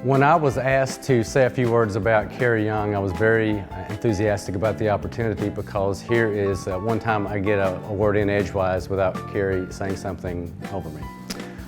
When I was asked to say a few words about Kerry Young, I was very enthusiastic about the opportunity because here is one time I get a word in edgewise without Kerry saying something over me.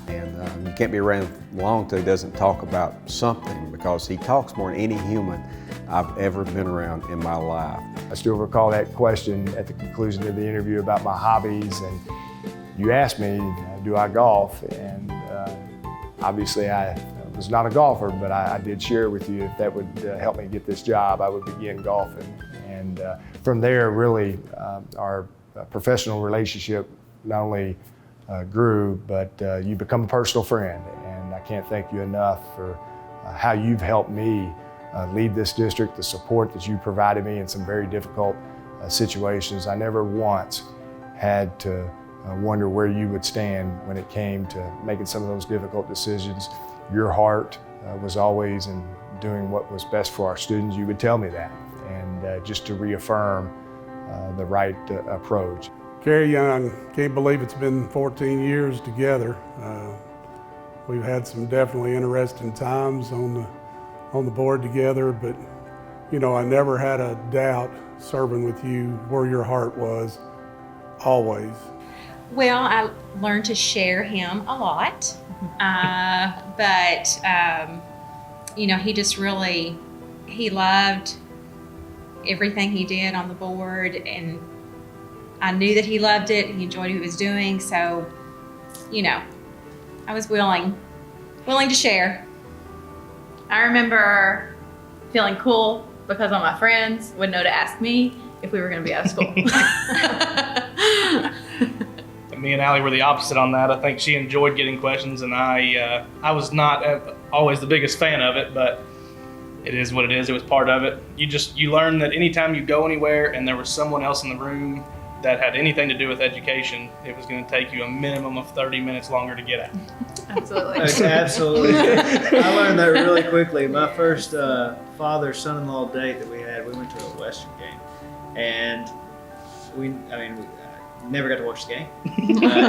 And you can't be around long till he doesn't talk about something, because he talks more than any human I've ever been around in my life. I still recall that question at the conclusion of the interview about my hobbies, and you asked me, do I golf? And obviously I was not a golfer, but I did share with you if that would help me get this job, I would begin golfing. And from there, really, our professional relationship not only grew, but you become a personal friend. And I can't thank you enough for how you've helped me lead this district, the support that you provided me in some very difficult situations. I never once had to wonder where you would stand when it came to making some of those difficult decisions. Your heart was always in doing what was best for our students. You would tell me that, and just to reaffirm the right approach. Kerry Young, can't believe it's been 14 years together. We've had some definitely interesting times on the board together, but you know, I never had a doubt serving with you where your heart was, always. Well, I learned to share him a lot, but you know, he just really, he loved everything he did on the board, and I knew that he loved it. He enjoyed what he was doing, so you know, I was willing to share. I remember feeling cool because all my friends would know to ask me if we were going to be out of school. Me and Allie were the opposite on that. I think she enjoyed getting questions, and I was not always the biggest fan of it, but it is what it is. It was part of it. You learn that anytime you go anywhere and there was someone else in the room that had anything to do with education, it was going to take you a minimum of 30 minutes longer to get out. Absolutely. Absolutely. I learned that really quickly. My first father-son-in-law date that we had, we went to a Western game, and we never got to watch the game.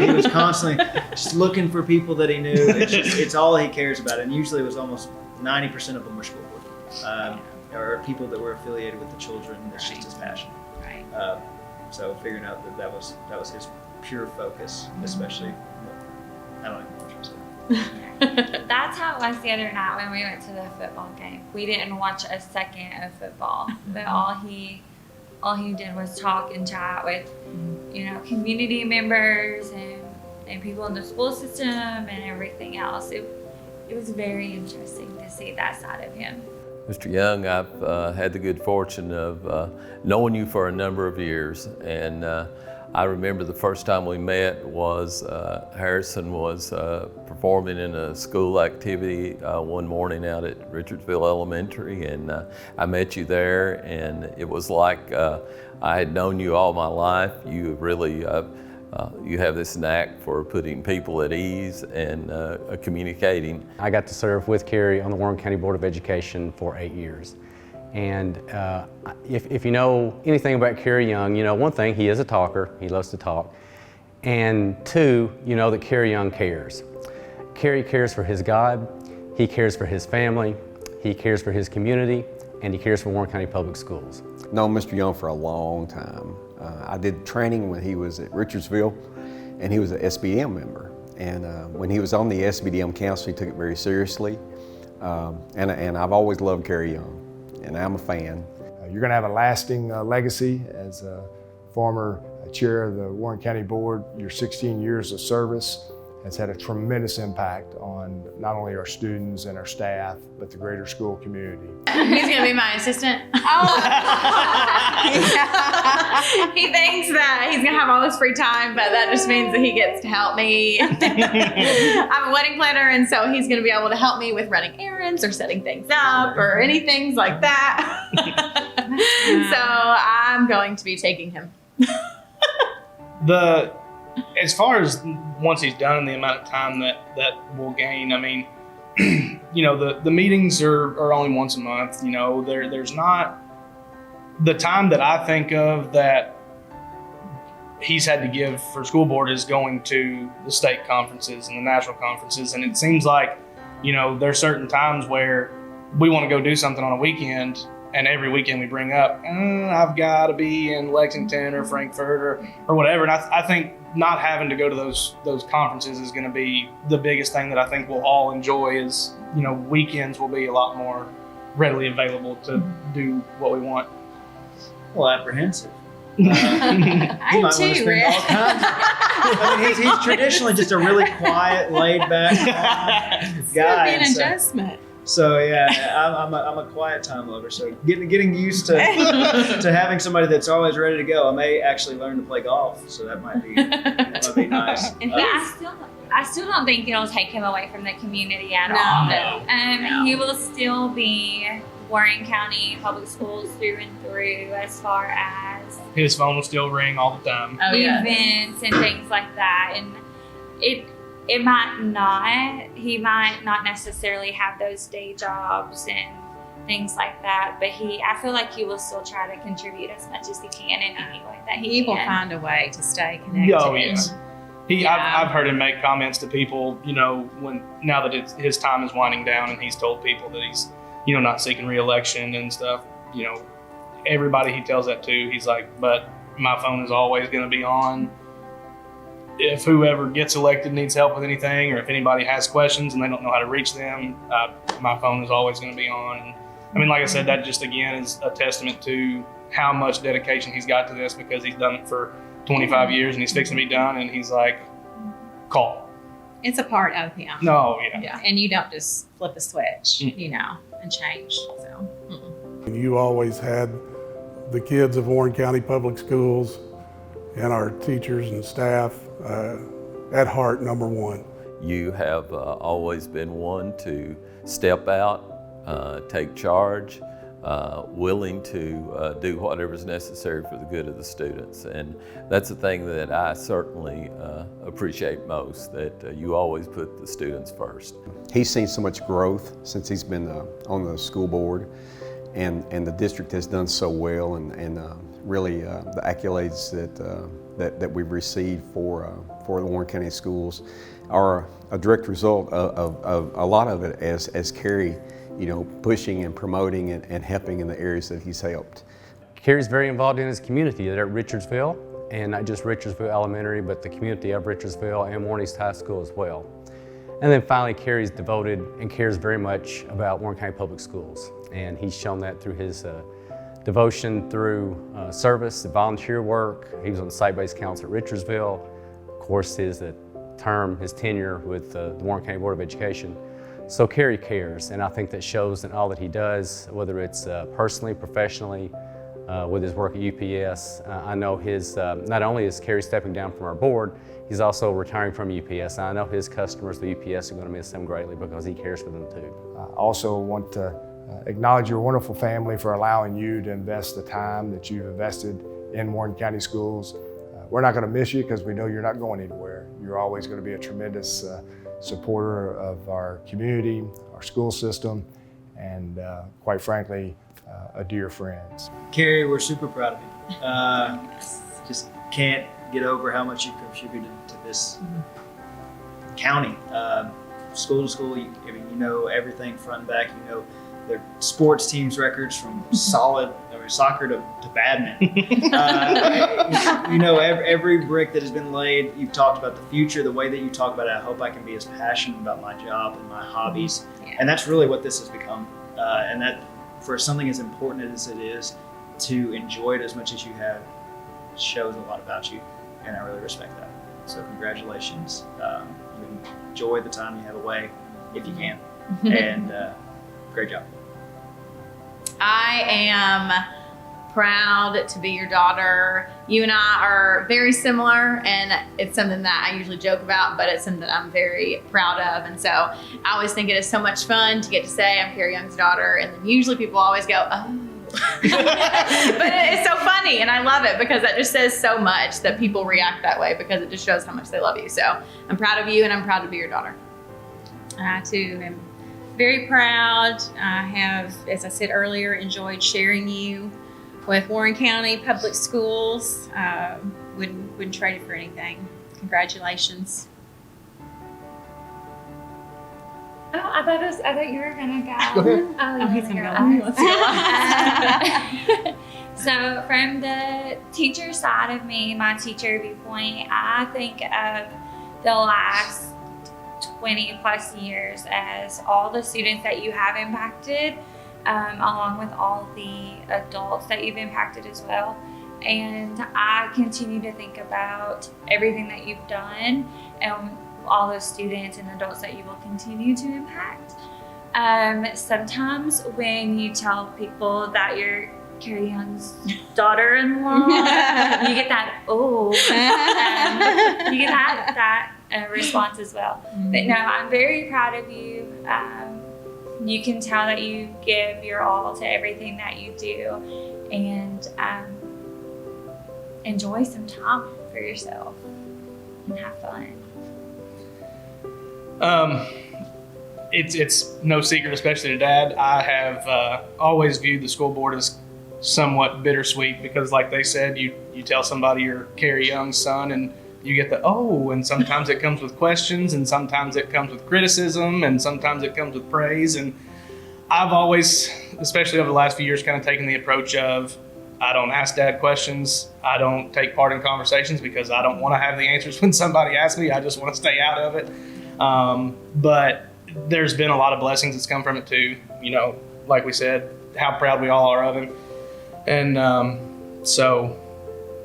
He was constantly just looking for people that he knew. It's all he cares about, and usually it was almost 90% of them were school board, or people that were affiliated with the children. That's just his passion. Right. So figuring out that was his pure focus, especially. I don't even know what you're saying. That's how it was the other night when we went to the football game. We didn't watch a second of football, but all he did was talk and chat with, you know, community members and people in the school system and everything else. It was very interesting to see that side of him. Mr. Young, I've had the good fortune of knowing you for a number of years, and I remember the first time we met was Harrison was performing in a school activity one morning out at Richardsville Elementary, and I met you there, and it was like I had known you all my life. You really, you have this knack for putting people at ease and communicating. I got to serve with Kerry on the Warren County Board of Education for 8 years. And if you know anything about Kerry Young, you know one thing, he is a talker, he loves to talk. And two, you know that Kerry Young cares. Kerry cares for his God, he cares for his family, he cares for his community, and he cares for Warren County Public Schools. Known Mr. Young for a long time. I did training when he was at Richardsville, and he was an SBDM member. And when he was on the SBDM council, he took it very seriously. And I've always loved Kerry Young, and I'm a fan. You're going to have a lasting legacy as a former chair of the Warren County Board. Your 16 years of service has had a tremendous impact on not only our students and our staff, but the greater school community. He's going to be my assistant. He thinks that he's going to have all this free time, but that just means that he gets to help me. I'm a wedding planner, and so he's going to be able to help me with running errands or setting things up or anything like that. So I'm going to be taking him. As far as once he's done and the amount of time that we'll gain, I mean, you know, the meetings are only once a month. You know, there's not the time that I think of that he's had to give for school board is going to the state conferences and the national conferences, and it seems like You know, there's certain times where we want to go do something on a weekend, and every weekend we bring up, I've got to be in Lexington or Frankfurt or whatever. And I think not having to go to those conferences is going to be the biggest thing that I think we'll all enjoy. Is, you know, weekends will be a lot more readily available to do what we want. Well, apprehensive. I He am might want to too, spend Rick. all kinds. I mean, he's traditionally just a really quiet, laid back guy. It's gonna be an and so- adjustment. So yeah, I'm a quiet time lover. So getting used to having somebody that's always ready to go. I may actually learn to play golf. So that might be nice. But I still don't think it'll take him away from the community at No. all. No. He will still be Warren County Public Schools through and through, as far as His phone will still ring all the time. Oh, yeah. events and things like that. And it might not, he might not necessarily have those day jobs and things like that, but I feel like he will still try to contribute as much as he can in any way that He will can. find a way to stay connected. Oh, yeah. Yeah. I've heard him make comments to people, you know, now that his time is winding down, and he's told people that he's, you know, not seeking re-election and stuff. You know, everybody he tells that to, he's like, but my phone is always going to be on. If whoever gets elected needs help with anything, or if anybody has questions and they don't know how to reach them, my phone is always going to be on. And I mean, like I said, that just again is a testament to how much dedication he's got to this, because he's done it for 25 years and he's fixing to be done, and he's like, call. It's a part of him. No, yeah. Yeah. And you don't just flip a switch, you know, and change. So. And you always had the kids of Warren County Public Schools and our teachers and staff at heart, number one. You have always been one to step out, take charge, willing to do whatever's necessary for the good of the students. And that's the thing that I certainly appreciate most, that you always put the students first. He's seen so much growth since he's been on the school board, and the district has done so well, and really the accolades that we've received for the Warren County schools are a direct result of a lot of it as Kerry, you know, pushing and promoting and helping in the areas that he's helped. Kerry's very involved in his community there at Richardsville, and not just Richardsville Elementary, but the community of Richardsville and Warren East High School as well. And then finally, Kerry's devoted and cares very much about Warren County Public Schools, and he's shown that through his devotion through service, volunteer work. He was on the site-based council at Richardsville. Of course, his tenure with the Warren County Board of Education. So Kerry cares, and I think that shows in all that he does, whether it's personally, professionally, with his work at UPS. I know his, not only is Kerry stepping down from our board, he's also retiring from UPS. I know his customers, the UPS, are going to miss him greatly because he cares for them too. I also want to acknowledge your wonderful family for allowing you to invest the time that you've invested in Warren County Schools. We're not going to miss you because we know you're not going anywhere. You're always going to be a tremendous supporter of our community, our school system, and quite frankly, a dear friend. Kerry, we're super proud of you. Just can't get over how much you contributed to this county. School to school, you know everything front and back. You know their sports teams records from soccer to badminton. You know every brick that has been laid. You've talked about the future, the way that you talk about it. I hope I can be as passionate about my job and my hobbies, and that's really what this has become. And that for something as important as it is, to enjoy it as much as you have shows a lot about you, and I really respect that. So congratulations. You enjoy the time you have away if you can, and great job. I am proud to be your daughter. You and I are very similar, and it's something that I usually joke about, but it's something that I'm very proud of. And so I always think it is so much fun to get to say I'm Kerry Young's daughter, and then usually people always go, oh. But it's so funny, and I love it because that just says so much that people react that way, because it just shows how much they love you. So I'm proud of you, and I'm proud to be your daughter. I too am very proud. I have, as I said earlier, enjoyed sharing you with Warren County Public Schools. Wouldn't trade it for anything. Congratulations. Oh, I thought you were gonna go. Go ahead. Oh, he's you gonna wanna go. Let's go. So from the teacher side of me, my teacher viewpoint, I think of the last 20 plus years as all the students that you have impacted, along with all the adults that you've impacted as well. And I continue to think about everything that you've done and all those students and adults that you will continue to impact. Sometimes when you tell people that you're Kerry Young's daughter-in-law, you get that, you get that response as well. But no, I'm very proud of you. You can tell that you give your all to everything that you do, and enjoy some time for yourself and have fun. It's no secret, especially to Dad. I have always viewed the school board as somewhat bittersweet because, like they said, you tell somebody you're Kerry Young's son, and you get the and sometimes it comes with questions, and sometimes it comes with criticism, and sometimes it comes with praise. And I've always, especially over the last few years, kind of taken the approach of I don't ask Dad questions. I don't take part in conversations because I don't want to have the answers when somebody asks me. I just want to stay out of it. But there's been a lot of blessings that's come from it too. You know, like we said, how proud we all are of him. And so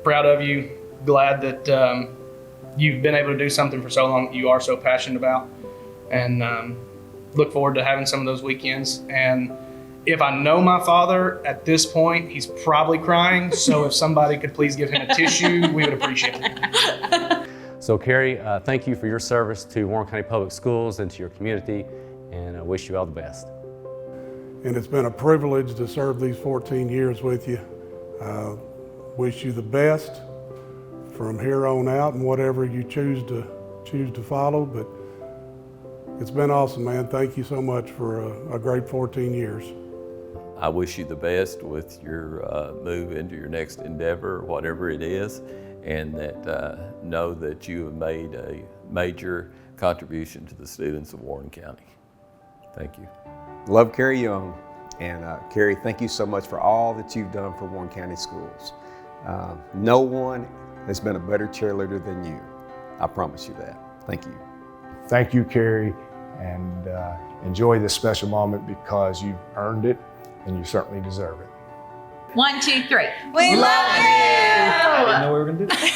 proud of you. Glad that you've been able to do something for so long that you are so passionate about. And look forward to having some of those weekends. And if I know my father at this point, he's probably crying. So if somebody could please give him a tissue, we would appreciate it. So Kerry, thank you for your service to Warren County Public Schools and to your community, and I wish you all the best. And it's been a privilege to serve these 14 years with you. Wish you the best from here on out and whatever you choose to follow, but it's been awesome, man. Thank you so much for a great 14 years. I wish you the best with your move into your next endeavor, whatever it is, and that know that you have made a major contribution to the students of Warren County. Thank you. Love Kerry Young, and Kerry, thank you so much for all that you've done for Warren County Schools. No one has been a better cheerleader than you. I promise you that. Thank you. Thank you, Kerry, and enjoy this special moment because you've earned it and you certainly deserve it. 1, 2, 3. We love you. I didn't know we were going to do that.